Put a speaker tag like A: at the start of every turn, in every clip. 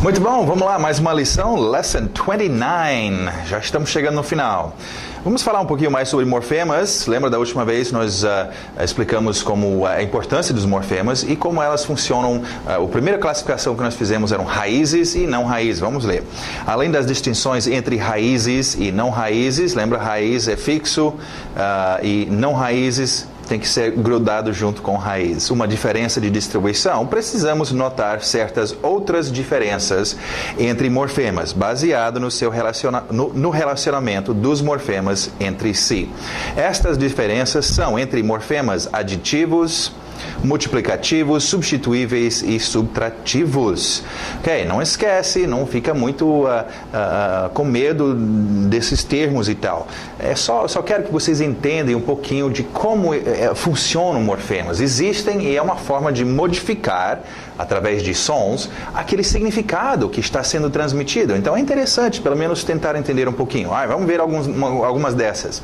A: Muito bom, vamos lá, mais uma lição, Lesson 29, já estamos chegando no final. Vamos falar um pouquinho mais sobre morfemas. Lembra da última vez nós explicamos como a importância dos morfemas e como elas funcionam. A primeira classificação que nós fizemos eram raízes e não raízes. Vamos ler. Além das distinções entre raízes e não raízes, lembra, raiz é fixo e não raízes tem que ser grudado junto com raiz. Uma diferença de distribuição, precisamos notar certas outras diferenças entre morfemas, baseado no relacionamento dos morfemas entre si. Estas diferenças são entre morfemas aditivos, multiplicativos, substituíveis e subtrativos. Ok, não esquece, não fica muito com medo desses termos e tal. Só quero que vocês entendam um pouquinho de como funcionam morfemas. Existem e é uma forma de modificar, através de sons, aquele significado que está sendo transmitido. Então é interessante, pelo menos, tentar entender um pouquinho. Vamos ver algumas dessas.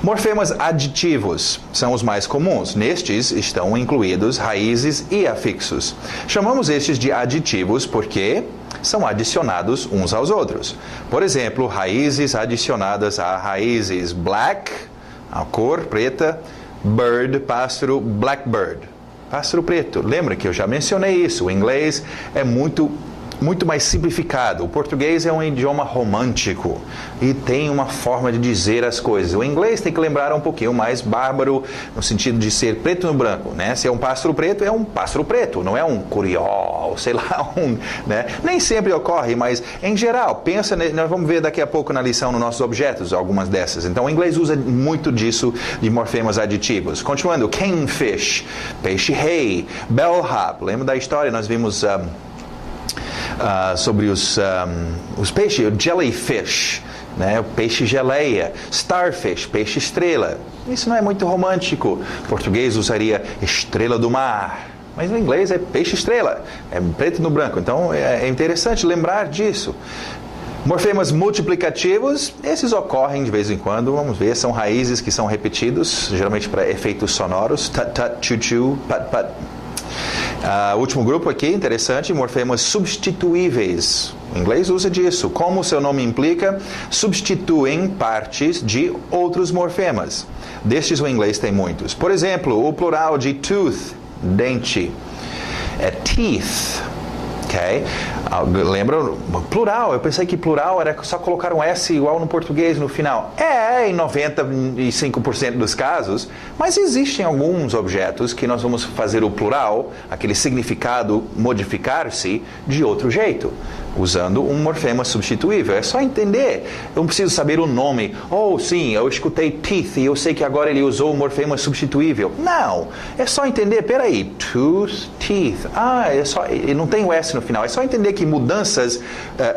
A: Morfemas aditivos são os mais comuns. Nestes estão incluídos raízes e afixos. Chamamos estes de aditivos porque são adicionados uns aos outros. Por exemplo, raízes adicionadas a raízes. Black, a cor preta. Bird, pássaro, blackbird. Pássaro preto. Lembra que eu já mencionei isso. O inglês é muito mais simplificado. O português é um idioma romântico e tem uma forma de dizer as coisas. O inglês tem que lembrar um pouquinho mais bárbaro, no sentido de ser preto no branco, né? Se é um pássaro preto, não é um curió, sei lá, né? Nem sempre ocorre, mas em geral, pensa, nós vamos ver daqui a pouco na lição nos nossos objetos, algumas dessas. Então o inglês usa muito disso, de morfemas aditivos. Continuando, kingfish, peixe-rei, bellhop. Lembra da história? Nós vimos sobre os peixes, jellyfish, né? O peixe geleia, starfish, peixe estrela. Isso não é muito romântico. O português usaria estrela do mar, mas no inglês é peixe estrela, é preto no branco. Então é interessante lembrar disso. Morfemas multiplicativos, esses ocorrem de vez em quando, vamos ver, são raízes que são repetidos, geralmente para efeitos sonoros, tut tut, chu chu, pat pat. Último grupo aqui, interessante, morfemas substituíveis. O inglês usa disso. Como o seu nome implica, substituem partes de outros morfemas. Destes o inglês tem muitos. Por exemplo, o plural de tooth, dente, é teeth. Ok? Lembra? Plural. Eu pensei que plural era só colocar um S igual no português no final. Em 95% dos casos, mas existem alguns objetos que nós vamos fazer o plural, aquele significado modificar-se de outro jeito, usando um morfema substituível. É só entender. Eu não preciso saber o nome. Sim, eu escutei teeth e eu sei que agora ele usou o morfema substituível. Não. É só entender. Peraí. Tooth, teeth. Não tem o S no final. É só entender que mudanças,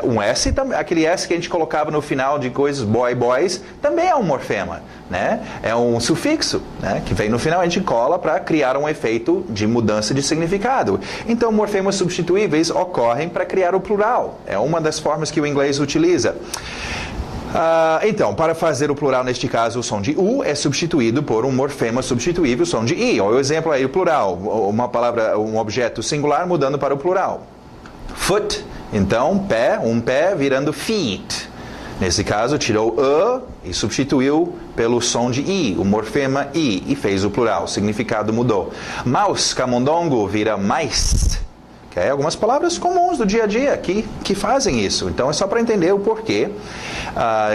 A: um S, aquele S que a gente colocava no final de coisas, boys, também é um morfema, né? É um sufixo, né? Que vem no final, a gente cola para criar um efeito de mudança de significado. Então, morfemas substituíveis ocorrem para criar o plural. É uma das formas que o inglês utiliza. Então, para fazer o plural, neste caso, o som de U é substituído por um morfema substituível, o som de I. O exemplo aí, o plural, uma palavra, um objeto singular mudando para o plural. Foot, então, pé, um pé virando feet. Nesse caso, tirou e substituiu pelo som de I, o morfema I, e fez o plural. O significado mudou. Mouse, camundongo, vira mice. Okay? Algumas palavras comuns do dia a dia que fazem isso. Então é só para entender o porquê.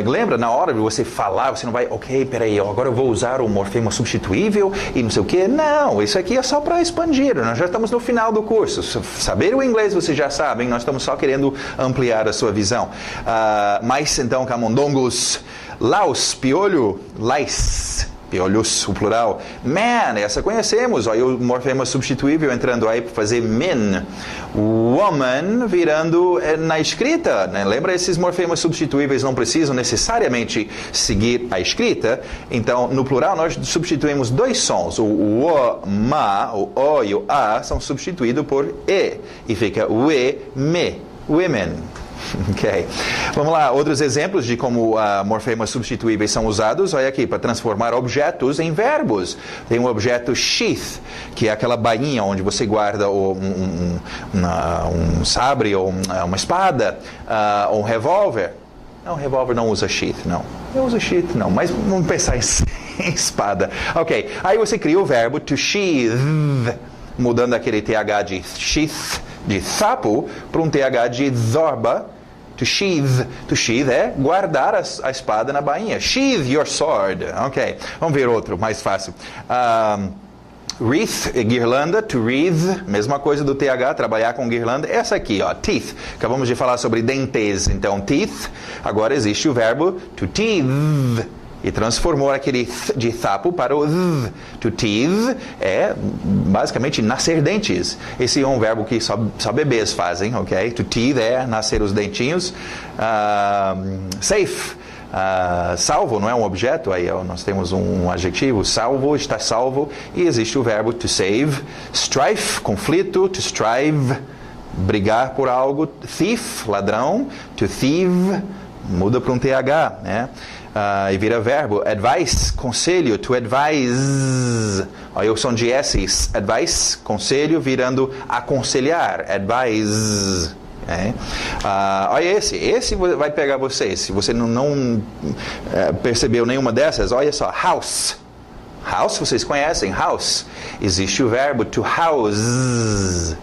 A: Lembra, na hora de você falar, você não vai, peraí, agora eu vou usar o morfema substituível e não sei o quê. Não, isso aqui é só para expandir. Nós já estamos no final do curso. Saber o inglês vocês já sabem, nós estamos só querendo ampliar a sua visão. Mas então, camundongos, laus, piolho, lice. Piolhos, o plural. Man, essa conhecemos. Olha o morfema substituível entrando aí para fazer min. Woman virando na escrita. Né? Lembra, esses morfemas substituíveis não precisam necessariamente seguir a escrita. Então, no plural, nós substituímos dois sons. O ma, o o e o a são substituídos por e. E fica we, me. Women. Ok. Vamos lá, outros exemplos de como morfemas substituíveis são usados. Olha aqui, para transformar objetos em verbos. Tem o objeto sheath, que é aquela bainha onde você guarda um sabre, ou uma espada, ou um revólver. Não, revólver não usa sheath, não. Eu uso sheath, não, mas vamos pensar em espada. Ok, aí você cria o verbo to sheath, mudando aquele TH de sheath, de sapo, para um TH de zorba. To sheath. To sheath é guardar a espada na bainha. Sheath your sword. Ok. Vamos ver outro, mais fácil. Wreath, guirlanda. To wreath, mesma coisa do TH, trabalhar com guirlanda. Essa aqui, ó, teeth. Acabamos de falar sobre dentes. Então, teeth. Agora existe o verbo to teeth. E transformou aquele de sapo para o th. To teeth é basicamente nascer dentes. Esse é um verbo que só bebês fazem, ok? To teeth é nascer os dentinhos. Safe. Salvo não é um objeto, aí nós temos um adjetivo, salvo, está salvo. E existe o verbo to save. Strife, conflito. To strive, brigar por algo. Thief, ladrão. To thieve, muda para um TH, né? E vira verbo. Advice, conselho. To advise. Olha o som de S's. Advice, conselho, virando aconselhar. Advise. Olha esse vai pegar você. Se você não percebeu nenhuma dessas, olha só. House. House, vocês conhecem? House. Existe o verbo to house.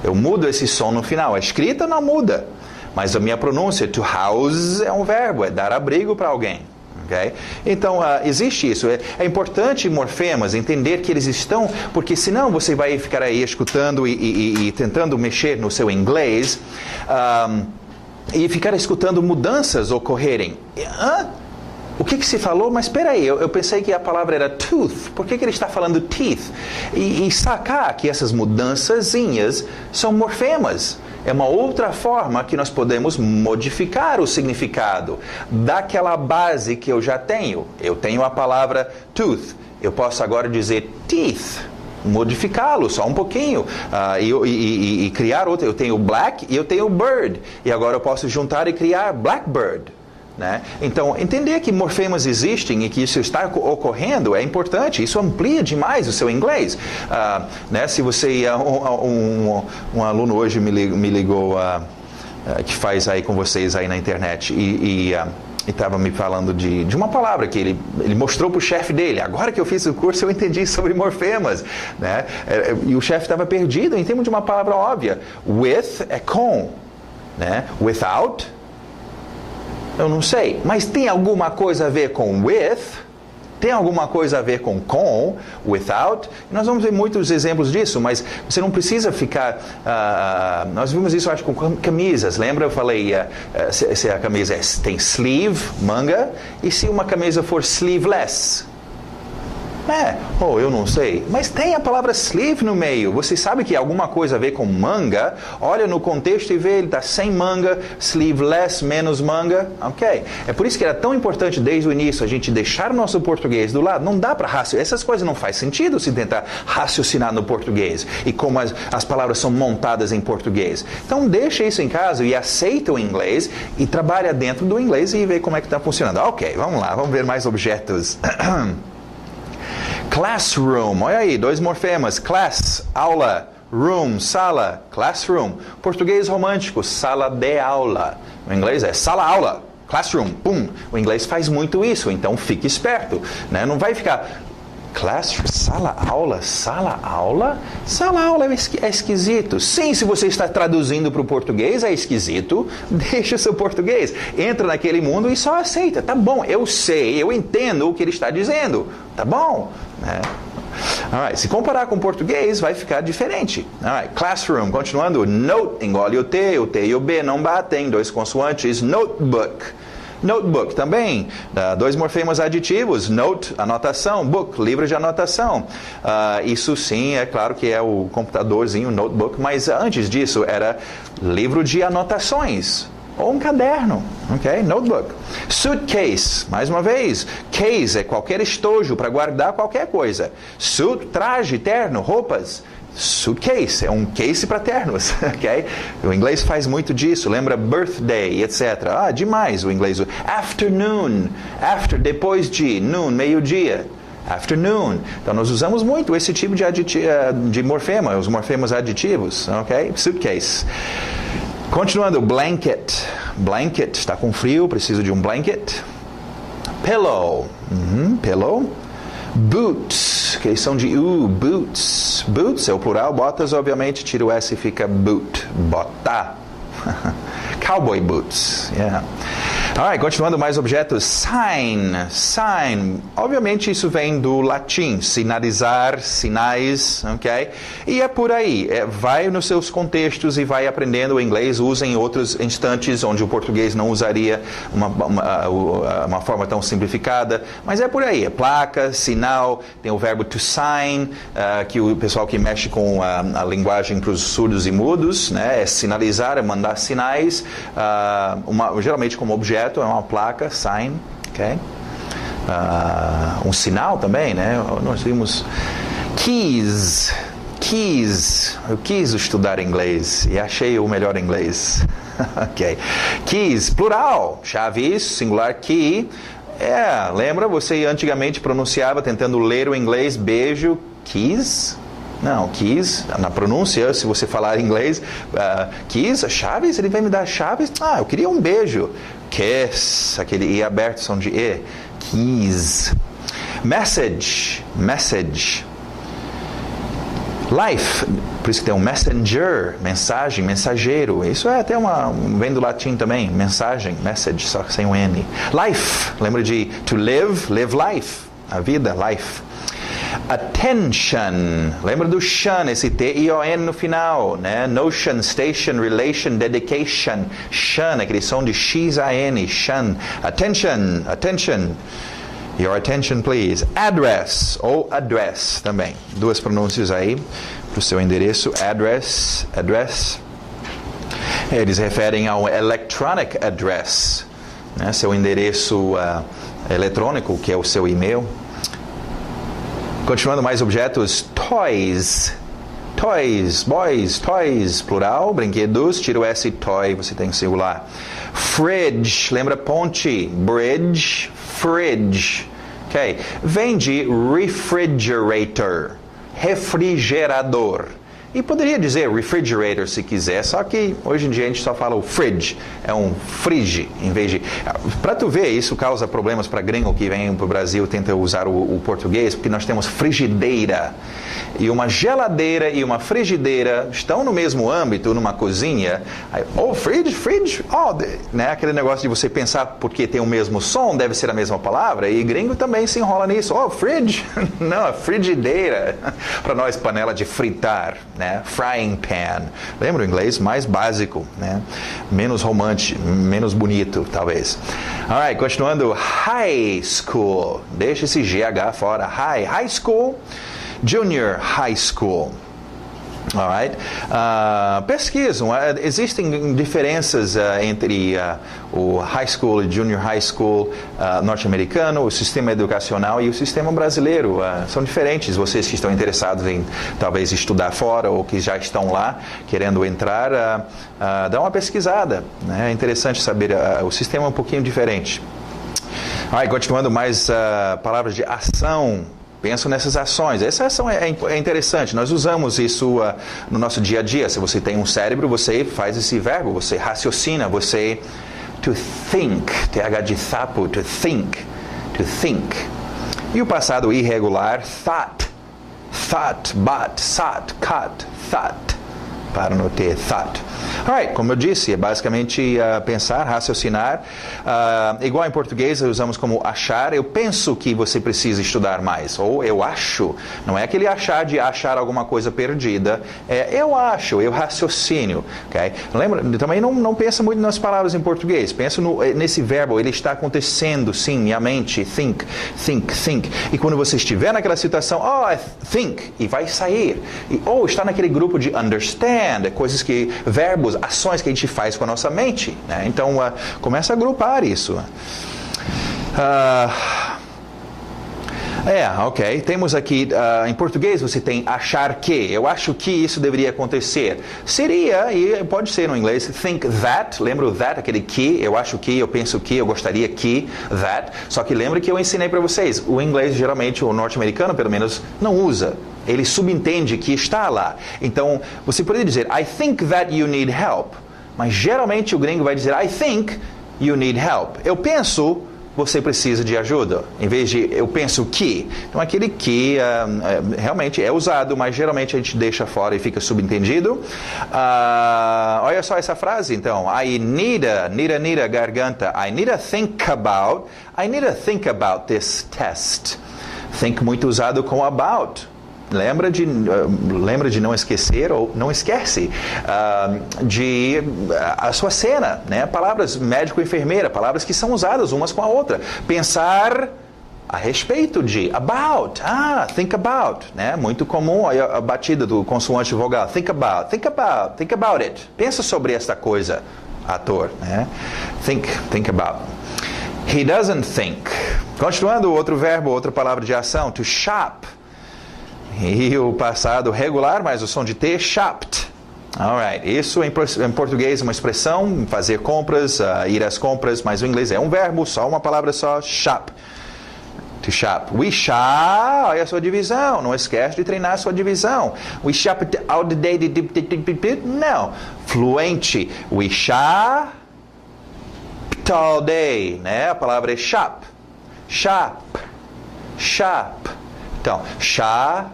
A: Eu mudo esse som no final. A escrita não muda. Mas a minha pronúncia, to house, é um verbo, é dar abrigo para alguém. Okay? Então, existe isso. É importante morfemas, entender que eles estão, porque senão você vai ficar aí escutando e tentando mexer no seu inglês e ficar escutando mudanças ocorrerem. O que se falou? Mas espera aí, eu pensei que a palavra era tooth. Por que ele está falando teeth? E sacar que essas mudançazinhas são morfemas. É uma outra forma que nós podemos modificar o significado daquela base que eu já tenho. Eu tenho a palavra tooth. Eu posso agora dizer teeth. Modificá-lo só um pouquinho e criar outro. Eu tenho black e eu tenho bird. E agora eu posso juntar e criar blackbird. Né? Então, entender que morfemas existem e que isso está ocorrendo é importante. Isso amplia demais o seu inglês. Né? Se você... um aluno hoje me ligou que faz aí com vocês aí na internet e estava me falando de uma palavra que ele mostrou para o chefe dele. Agora que eu fiz o curso, eu entendi sobre morfemas. Né? E o chefe estava perdido em termos de uma palavra óbvia. With é com. Né? Without... eu não sei, mas tem alguma coisa a ver com with? Tem alguma coisa a ver com without? Nós vamos ver muitos exemplos disso, mas você não precisa ficar... nós vimos isso, acho, com camisas. Lembra? Eu falei se a camisa tem sleeve, manga, e se uma camisa for sleeveless? Eu não sei. Mas tem a palavra sleeve no meio. Você sabe que alguma coisa a ver com manga? Olha no contexto e vê, ele está sem manga, sleeveless, menos manga. Ok. É por isso que era tão importante desde o início a gente deixar o nosso português do lado. Não dá para raciocinar. Essas coisas não faz sentido se tentar raciocinar no português. E como as palavras são montadas em português. Então deixa isso em casa e aceita o inglês e trabalha dentro do inglês e vê como é que está funcionando. Ok, vamos lá. Vamos ver mais objetos. Classroom, olha aí, 2 morfemas. Class, aula. Room, sala. Classroom. Português romântico, sala de aula. O inglês é sala-aula. Classroom, pum. O inglês faz muito isso, então fique esperto. Né? Não vai ficar... Classroom, sala-aula, sala-aula? Sala-aula é esquisito. Sim, se você está traduzindo para o português, é esquisito. Deixa o seu português. Entra naquele mundo e só aceita. Tá bom, eu sei, eu entendo o que ele está dizendo. Tá bom? Alright, se comparar com o português, vai ficar diferente. Alright, classroom, continuando. Note, engole o T e o B não batem. 2 consoantes. Notebook. Notebook também, 2 morfemas aditivos, note, anotação, book, livro de anotação. Isso sim, é claro que é o computadorzinho, notebook, mas antes disso era livro de anotações, ou um caderno, ok? Notebook. Suitcase, mais uma vez, case é qualquer estojo para guardar qualquer coisa. Suit, traje, terno, roupas. Suitcase, é um case para ternos, ok? O inglês faz muito disso, lembra birthday, etc. Demais o inglês. Afternoon, after, depois de, noon, meio-dia. Afternoon. Então nós usamos muito esse tipo de morfema, os morfemas aditivos, ok? Suitcase. Continuando, blanket. Blanket, está com frio, preciso de um blanket. Pillow. Pillow. Boots, que são de boots. Boots é o plural, botas, obviamente, tira o S e fica boot, bota. Cowboy boots, yeah. Alright, continuando mais objetos. Sign. Obviamente isso vem do latim, sinalizar, sinais, ok? E é por aí, vai nos seus contextos e vai aprendendo o inglês, usa em outros instantes onde o português não usaria uma forma tão simplificada, mas é por aí, é placa, sinal, tem o verbo to sign, que o pessoal que mexe com a linguagem para os surdos e mudos, né, é sinalizar, é mandar sinais, geralmente como objeto, é uma placa, sign, ok? Um sinal também, né? Nós vimos keys. Eu quis estudar inglês e achei o melhor inglês. Ok. Keys, plural, chaves, singular key. Lembra? Você antigamente pronunciava, tentando ler o inglês, beijo, keys? Não, keys, na pronúncia, se você falar inglês, keys, chaves, ele vai me dar chaves? Eu queria um beijo. Kiss, aquele I aberto som de E. Keys. Message. Life, por isso que tem um messenger, mensagem, mensageiro. Isso é até vem do latim também, mensagem, message, só sem um N. Life, lembra de to live life, a vida, life. Attention, lembra do shun, esse T-I-O-N no final, né? Notion, station, relation, dedication. Shun, aquele som de X-A-N, shun. Attention. Your attention, please. Address, ou address também. Duas pronúncias aí para o seu endereço. Address. Eles referem ao electronic address, né? Seu endereço eletrônico, que é o seu e-mail. Continuando mais objetos, toys, boys, toys, plural, brinquedos, tira o S, toy, você tem singular. Fridge, lembra ponte, bridge, fridge, ok? Vem de refrigerator, refrigerador. E poderia dizer refrigerator se quiser, só que hoje em dia a gente só fala o fridge, é um fridge, em vez de... Para tu ver, isso causa problemas para gringo que vem para o Brasil, tenta usar o português, porque nós temos frigideira. E uma geladeira e uma frigideira estão no mesmo âmbito, numa cozinha. Aí, fridge, né? Aquele negócio de você pensar porque tem o mesmo som, deve ser a mesma palavra, e gringo também se enrola nisso. Fridge, não, frigideira. Para nós, panela de fritar, né? Frying pan. Lembra o inglês mais básico, né? Menos romântico, menos bonito, talvez. Alright, continuando. High school. Deixa esse GH fora. High school. Junior high school. Alright? Pesquisam. Existem diferenças entre o high school e junior high school norte-americano, o sistema educacional e o sistema brasileiro. São diferentes. Vocês que estão interessados em talvez estudar fora ou que já estão lá querendo entrar, dá uma pesquisada, né? É interessante saber. O sistema é um pouquinho diferente. Alright, continuando mais palavras de ação. Penso nessas ações. Essa ação é interessante. Nós usamos isso no nosso dia a dia. Se você tem um cérebro, você faz esse verbo, você raciocina, você... To think, TH de sapo, to think. E o passado irregular, thought, but, sat, cut, thought. Para no T, thought. Alright, como eu disse, é basicamente pensar, raciocinar. Igual em português, usamos como achar. Eu penso que você precisa estudar mais. Ou eu acho. Não é aquele achar de achar alguma coisa perdida. Eu acho, eu raciocínio. Okay? Lembra, também não pensa muito nas palavras em português. Pensa nesse verbo, ele está acontecendo, sim, minha mente. Think. E quando você estiver naquela situação, think, e vai sair. Está naquele grupo de understand. Coisas verbos, ações que a gente faz com a nossa mente, né? Então, começa a agrupar isso. Ok. Temos aqui, em português você tem achar que. Eu acho que isso deveria acontecer. Seria, e pode ser no inglês, think that. Lembra o that, aquele que? Eu acho que, eu penso que, eu gostaria que, that. Só que lembra que eu ensinei para vocês. O inglês, geralmente, o norte-americano, pelo menos, não usa. Ele subentende que está lá. Então, você poderia dizer, I think that you need help. Mas, geralmente, o gringo vai dizer, I think you need help. Eu penso você precisa de ajuda, em vez de eu penso que. Então, aquele que realmente é usado, mas geralmente a gente deixa fora e fica subentendido. Olha só essa frase, então. I need a garganta. I need to think about this test. Think muito usado com about. Lembra de não esquecer ou não esquece a sua cena, né? Palavras médico e enfermeira, palavras que são usadas umas com a outra. Pensar a respeito de, about, think about, né? Muito comum a batida do consoante vogal, think about it. Pensa sobre esta coisa, ator, né? Think about. He doesn't think. Continuando, outro verbo, outra palavra de ação, to shop. E o passado regular, mas o som de T, shopped. Alright, isso em português é uma expressão, fazer compras, ir às compras, mas o inglês é um verbo, só uma palavra só, shop. To shop. We shop, olha a sua divisão, não esquece de treinar a sua divisão. We shop all the day, não. Fluente, we shop all day, né? A palavra é shop. Shop. Então, shop.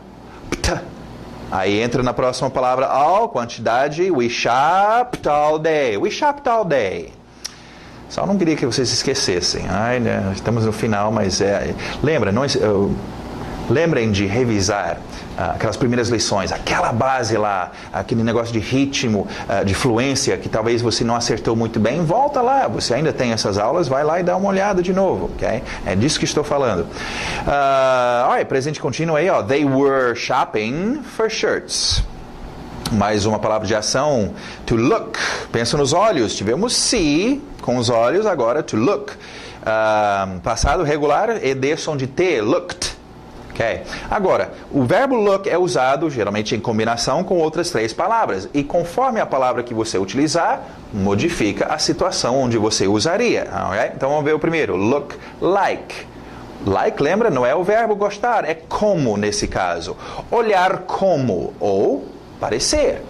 A: Aí entra na próxima palavra all, quantidade. We shopped all day. We shopped all day. Só não queria que vocês esquecessem. Né? Estamos no final, mas lembrem de revisar aquelas primeiras lições, aquela base lá, aquele negócio de ritmo, de fluência, que talvez você não acertou muito bem. Volta lá, você ainda tem essas aulas, vai lá e dá uma olhada de novo, ok? É disso que estou falando. Presente contínuo aí, ó. They were shopping for shirts. Mais uma palavra de ação, to look. Pensa nos olhos, tivemos see com os olhos, agora to look. Passado regular, ed, som de T, looked. Okay. Agora, o verbo look é usado geralmente em combinação com outras 3 palavras. E conforme a palavra que você utilizar, modifica a situação onde você usaria. Okay? Então vamos ver o primeiro. Look like. Like, lembra? Não é o verbo gostar, é como nesse caso. Olhar como ou parecer.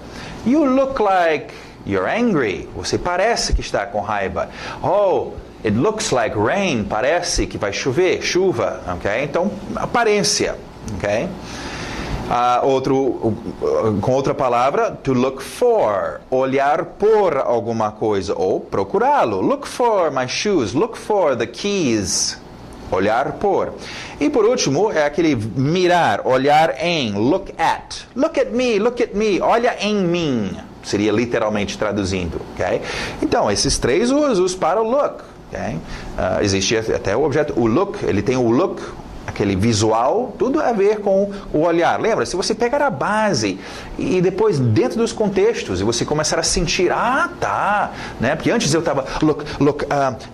A: You look like you're angry. Você parece que está com raiva. It looks like rain, parece que vai chover, chuva, ok? Então, aparência, ok? Com outra palavra, to look for, olhar por alguma coisa, ou procurá-lo. Look for my shoes, look for the keys, olhar por. E por último, é aquele mirar, olhar em, look at me, olha em mim, seria literalmente traduzindo, ok? Então, esses 3 usos para o look. Okay. Existe até o objeto, o look, ele tem o look, aquele visual, tudo a ver com o olhar. Lembra, se você pegar a base e depois dentro dos contextos e você começar a sentir, tá, né? Porque antes eu estava, look,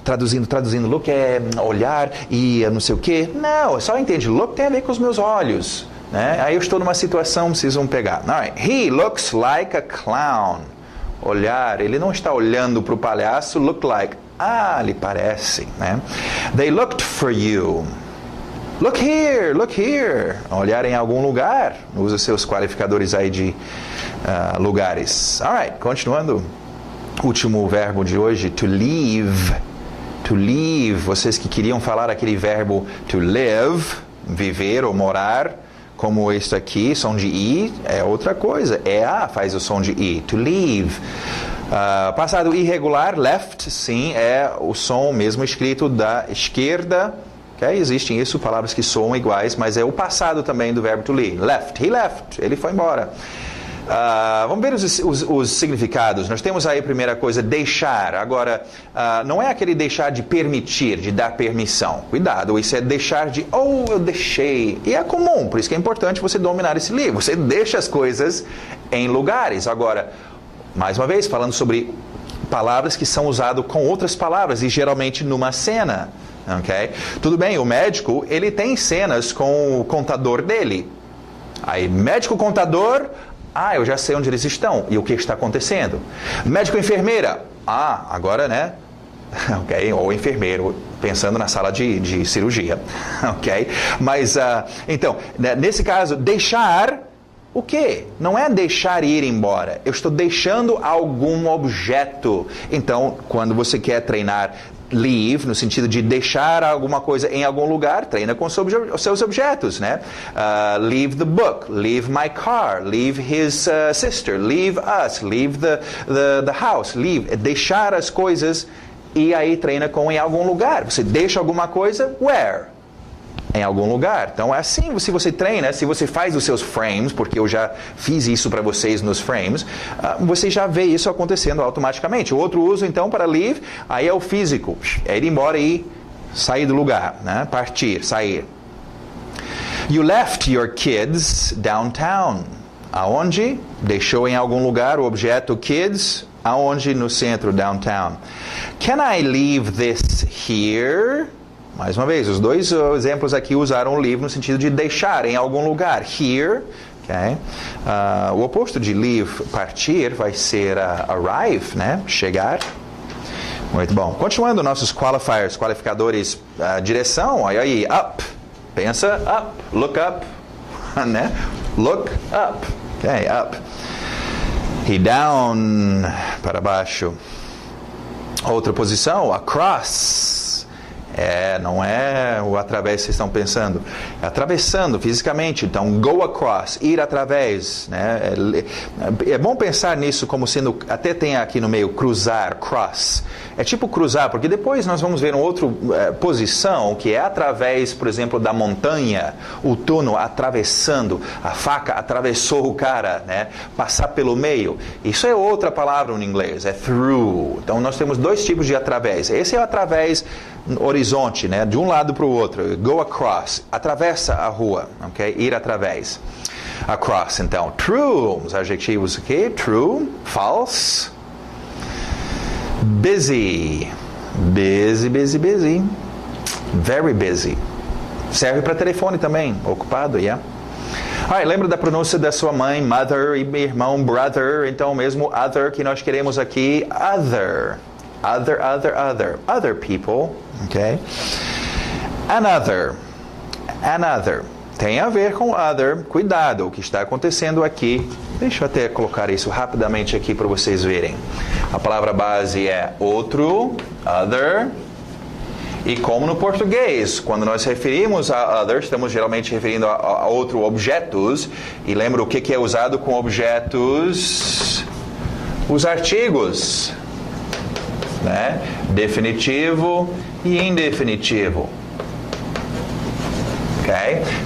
A: traduzindo, look é olhar e não sei o quê. Não, só entende, look tem a ver com os meus olhos, né? Aí eu estou numa situação, precisam pegar. Alright. He looks like a clown. Olhar, ele não está olhando para o palhaço, look like. Lhe parece, né? They looked for you. Look here. Olhar em algum lugar. Usa seus qualificadores aí de lugares. Alright, continuando. Último verbo de hoje, to leave. To leave. Vocês que queriam falar aquele verbo to live, viver ou morar, como este aqui, som de I, é outra coisa. Faz o som de I. To leave. Passado irregular, left, sim, é o som mesmo escrito da esquerda. Okay? Existem isso, palavras que soam iguais, mas é o passado também do verbo to leave. Left, he left, ele foi embora. Vamos ver os significados. Nós temos aí a primeira coisa, deixar. Agora, não é aquele deixar de permitir, de dar permissão. Cuidado, isso é deixar de, eu deixei. E é comum, por isso que é importante você dominar esse livro. Você deixa as coisas em lugares. Agora, mais uma vez, falando sobre palavras que são usadas com outras palavras e geralmente numa cena. ok? Tudo bem, o médico, ele tem cenas com o contador dele. Aí, médico, contador, eu já sei onde eles estão e o que está acontecendo. Médico, enfermeira, agora, né? Ok, ou enfermeiro, pensando na sala de cirurgia, ok? Mas, então, nesse caso, deixar o quê? Não é deixar ir embora, eu estou deixando algum objeto. Então, quando você quer treinar leave, no sentido de deixar alguma coisa em algum lugar, treina com os seus objetos, né? Leave the book, leave my car, leave his sister, leave us, leave the house, leave, deixar as coisas. E aí treina com em algum lugar. Você deixa alguma coisa, where? Em algum lugar. Então é assim, se você treina, se você faz os seus frames, porque eu já fiz isso para vocês nos frames, você já vê isso acontecendo automaticamente. O outro uso, então, para leave, aí é o físico. É ir embora e sair do lugar, né? Partir, sair. You left your kids downtown. Aonde? Deixou em algum lugar o objeto kids. Aonde? No centro, downtown. Can I leave this here? Mais uma vez, os dois exemplos aqui usaram leave no sentido de deixar em algum lugar. Here, okay? O oposto de leave, partir, vai ser arrive, né? Chegar. Muito bom. Continuando nossos qualifiers, qualificadores, direção, aí, up. Pensa, up. Look up, né? Look up. Ok, up. E down, para baixo. Outra posição, across. Não é o através que vocês estão pensando. É atravessando fisicamente. Então, go across, ir através. Né? É bom pensar nisso como sendo, até tem aqui no meio, cruzar, cross. É tipo cruzar, porque depois nós vamos ver uma outra posição, que é através, por exemplo, da montanha, o túnel atravessando, a faca atravessou o cara, né? Passar pelo meio. Isso é outra palavra no inglês, é through. Então nós temos dois tipos de através. Esse é o através horizonte, né? De um lado para o outro, go across, atravessa a rua, ok? Ir através. Across, então, true, os adjetivos aqui, true, false. Busy. Busy, busy, busy. Very busy. Serve para telefone também, ocupado, yeah. Lembra da pronúncia da sua mãe, mother, e meu irmão, brother, então mesmo other que nós queremos aqui, other. Other, other, other. Other people, ok? Another. Another. Tem a ver com other. Cuidado, o que está acontecendo aqui. Deixa eu até colocar isso rapidamente aqui para vocês verem. A palavra base é outro, other. E como no português, quando nós referimos a other, estamos geralmente referindo a outro objetos. E lembra o que é usado com objetos? Os artigos, né? Definitivo e indefinitivo. Ok?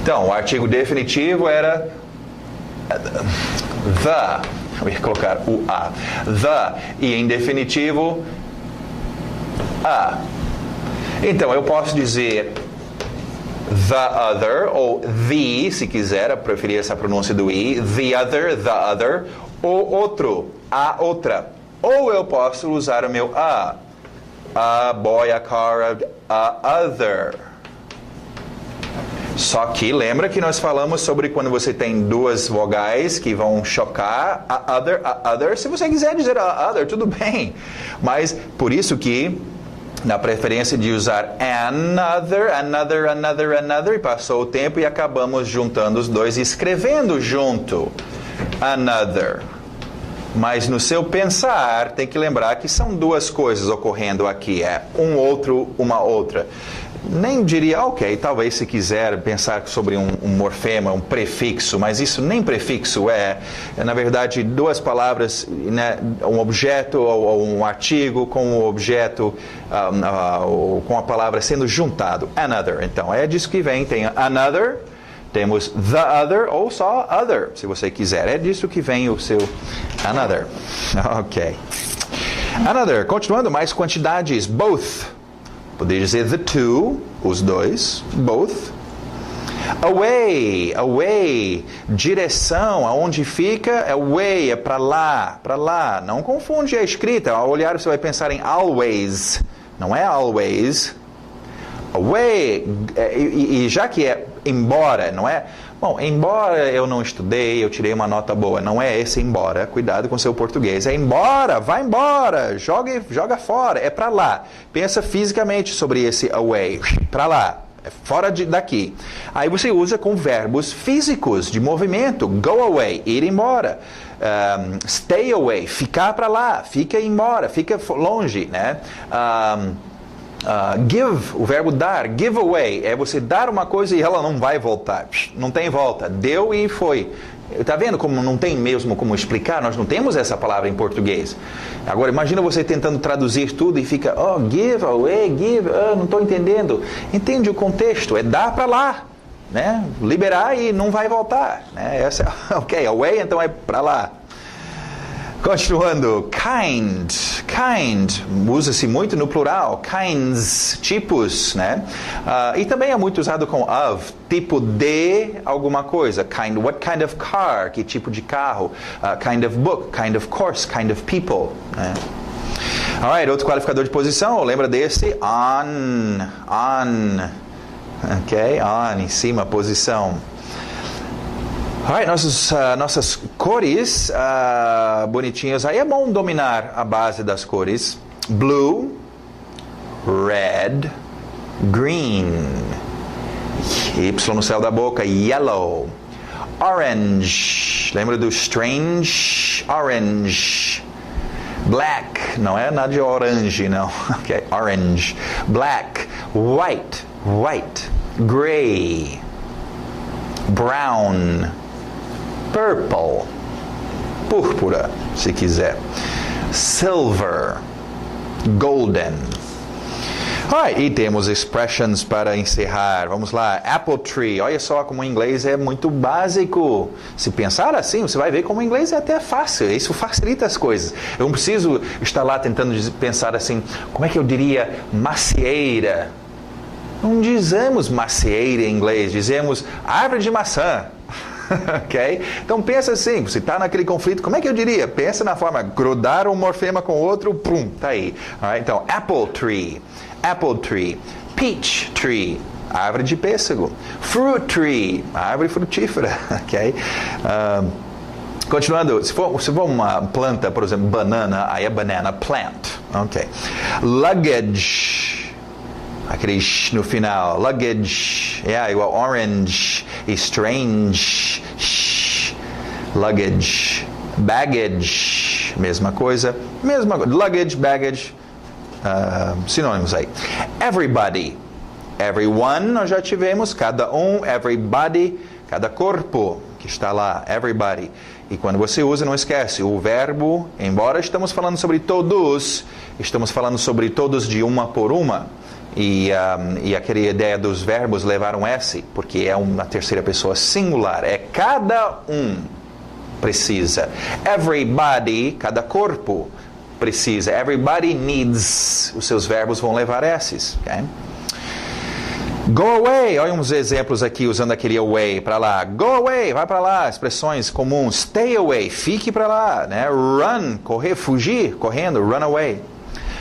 A: Então, o artigo definitivo era the. Eu ia colocar o a. The. E em definitivo, a. Então, eu posso dizer the other, ou the, se quiser, eu preferir essa pronúncia do i. The other, o outro, a outra. Ou eu posso usar o meu a. A boy, a car, a other. Só que lembra que nós falamos sobre quando você tem duas vogais que vão chocar, a other. Se você quiser dizer a other, tudo bem. Mas por isso que na preferência de usar another, e passou o tempo e acabamos juntando os dois e escrevendo junto. Another. Mas no seu pensar, tem que lembrar que são duas coisas ocorrendo aqui. É um outro, uma outra. Nem diria, ok, talvez se quiser pensar sobre um morfema, um prefixo, mas isso nem prefixo é na verdade, duas palavras, né, um objeto ou um artigo com o objeto, com a palavra sendo juntado. Another. Então, é disso que vem. Tem another, temos the other, ou só other, se você quiser. É disso que vem o seu another. Ok. Another. Continuando, mais quantidades. Both. Poderia dizer the two, os dois, both. Away, away, direção, aonde fica, away, é para lá. Não confunde a escrita, ao olhar você vai pensar em always, não é always. away, e já que é embora, não é? Bom, embora eu não estudei, eu tirei uma nota boa, não é esse embora, cuidado com seu português, é embora, vai embora, joga fora, é para lá. Pensa fisicamente sobre esse away, para lá, é fora daqui. Aí você usa com verbos físicos, de movimento, go away, ir embora. Stay away, ficar para lá, fica embora, fica longe, né? Give, o verbo dar, give away, é você dar uma coisa e ela não vai voltar, não tem volta, deu e foi. Está vendo como não tem mesmo como explicar? Nós não temos essa palavra em português. Agora imagina você tentando traduzir tudo e fica, give away, give, não estou entendendo. Entende o contexto, é dar para lá, né? Liberar e não vai voltar, né? Ok, away então é para lá. Continuando, kind, usa-se muito no plural, kinds, tipos, né? E também é muito usado com of, tipo de alguma coisa, what kind of car, que tipo de carro, kind of book, kind of course, kind of people, né? Alright, outro qualificador de posição, lembra desse? On, ok, on, em cima, posição. Alright, nossas cores bonitinhas. Aí é bom dominar a base das cores. Blue, red, green. Y no céu da boca. Yellow. Orange. Lembra do strange? Orange. Black. Não é nada de orange, não. Ok, orange. Black. White. Gray. Brown. Purple, púrpura, se quiser. Silver, golden. E temos expressions para encerrar. Vamos lá. Apple tree. Olha só como o inglês é muito básico. Se pensar assim, você vai ver como o inglês é até fácil. Isso facilita as coisas. Eu não preciso estar lá tentando pensar assim, como é que eu diria macieira? Não dizemos macieira em inglês, dizemos árvore de maçã. Ok? Então pensa assim, você está naquele conflito, como é que eu diria? Pensa na forma, grudar um morfema com o outro, tá aí. Alright? Então, apple tree, peach tree, árvore de pêssego, fruit tree, árvore frutífera, ok? Continuando, se for uma planta, por exemplo, banana, aí é banana plant, ok? Luggage, aquele no final, luggage, igual orange, strange, luggage, baggage, mesma coisa, luggage, baggage, sinônimos aí. Everybody, everyone, nós já tivemos, cada um, everybody, cada corpo que está lá, everybody. E quando você usa, não esquece, o verbo, embora estamos falando sobre todos, estamos falando sobre todos de uma por uma. E aquela ideia dos verbos levar um S, porque é uma terceira pessoa singular, é cada um precisa. Everybody, cada corpo precisa. Everybody needs, os seus verbos vão levar S's. Okay? Go away, olha uns exemplos aqui usando aquele away para lá. Go away, vai para lá, expressões comuns. Stay away, fique para lá, né? Run, correr, fugir, correndo, run away.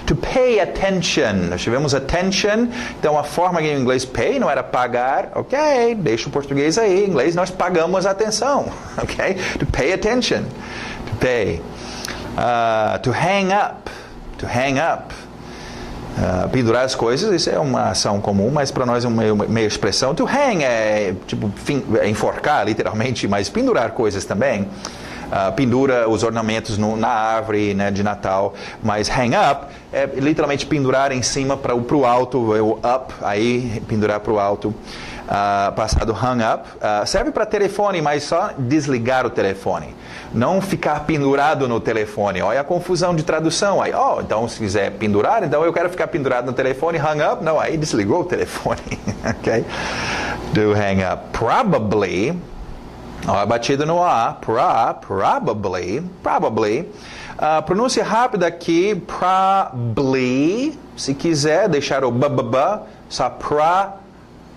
A: To pay attention, nós tivemos attention, então a forma em inglês pay não era pagar, ok, deixa o português aí, em inglês nós pagamos atenção, ok? To pay attention, to pay. To hang up, pendurar as coisas, isso é uma ação comum, mas para nós é uma meia expressão. To hang é tipo enforcar, literalmente, mas pendurar coisas também. Pendura os ornamentos na árvore, né, de Natal, mas hang up é literalmente pendurar em cima para o alto, o up, aí pendurar para o alto. Passado hung up, serve para telefone, mas só desligar o telefone, não ficar pendurado no telefone. Olha a confusão de tradução aí. Então se quiser pendurar, então eu quero ficar pendurado no telefone, hung up, não, aí desligou o telefone. Ok? Do hang up. Probably, batido no A, probably. Pronúncia rápida aqui, probably. Se quiser deixar o só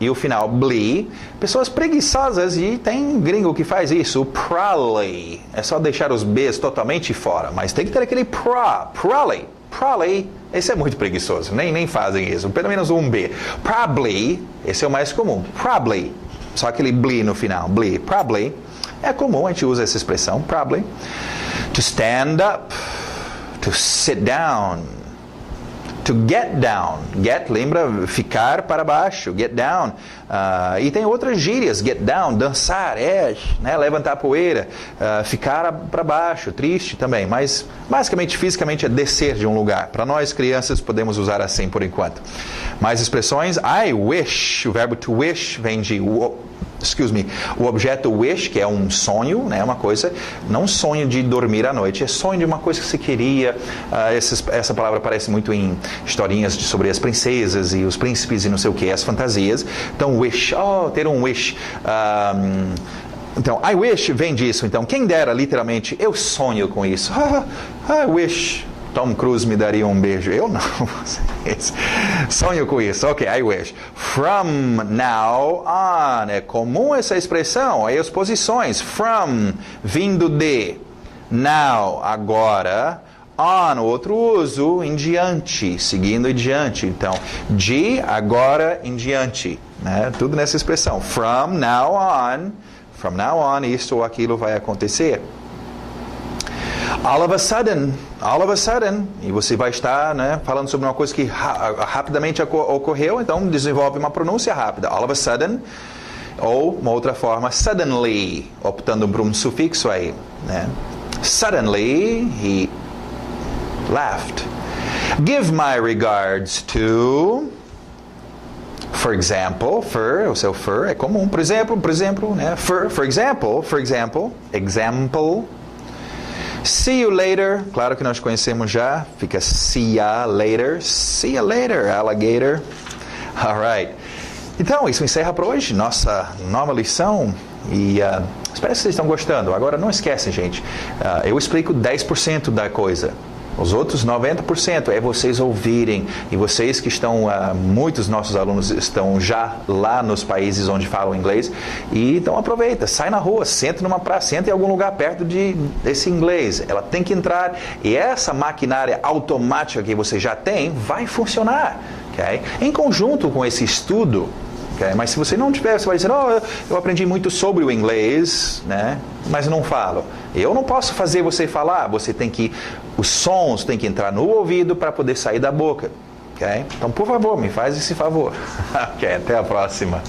A: e o final, bly. Pessoas preguiçosas, e tem gringo que faz isso, probably. É só deixar os B's totalmente fora, mas tem que ter aquele probably. Probably, esse é muito preguiçoso, nem fazem isso, pelo menos um B. Probably, esse é o mais comum. Probably, só aquele bli no final, bli. Probably, é comum, a gente usa essa expressão, probably. To stand up, to sit down, to get down. Get, lembra, ficar para baixo, get down. E tem outras gírias, get down, dançar, né, levantar a poeira, ficar para baixo, triste também. Mas, basicamente, fisicamente é descer de um lugar. Para nós, crianças, podemos usar assim por enquanto. Mais expressões, I wish, o verbo to wish vem de... o objeto wish, que é um sonho, né, uma coisa, não sonho de dormir à noite, é sonho de uma coisa que você queria. Essa palavra aparece muito em historinhas sobre as princesas e os príncipes e não sei o que, as fantasias. Então, wish, ter um wish. Então, I wish vem disso. Então, quem dera, literalmente, eu sonho com isso. I wish Tom Cruise me daria um beijo. Eu não. Sonho com isso. Ok, I wish. From now on. É comum essa expressão. Aí as posições. From, vindo de. Now, agora. On, outro uso. Em diante, seguindo em diante. Então, de, agora, em diante. Né? Tudo nessa expressão. From now on. From now on, isto ou aquilo vai acontecer. All of a sudden, e você vai estar, né, falando sobre uma coisa que rapidamente ocorreu, então desenvolve uma pronúncia rápida. All of a sudden, ou uma outra forma, suddenly, optando por um sufixo aí. Né? Suddenly, he laughed. Give my regards to... For example, o seu for é comum. Por exemplo, né? For example. See you later, claro que nós conhecemos já, fica see ya later, alligator. Alright. Então, isso encerra para hoje, nossa nova lição. E espero que vocês estão gostando. Agora, não esquecem, gente, eu explico 10% da coisa. Os outros 90% é vocês ouvirem. E vocês que estão, muitos nossos alunos estão já lá nos países onde falam inglês. E então aproveita, sai na rua, senta numa praça, senta em algum lugar perto desse inglês. Ela tem que entrar. E essa maquinária automática que você já tem vai funcionar. Okay? Em conjunto com esse estudo. Okay? Mas se você não tiver, você vai dizer, eu aprendi muito sobre o inglês, né? Mas não falo. Eu não posso fazer você falar, os sons têm que entrar no ouvido para poder sair da boca. Okay? Então, por favor, me faz esse favor. Ok, até a próxima.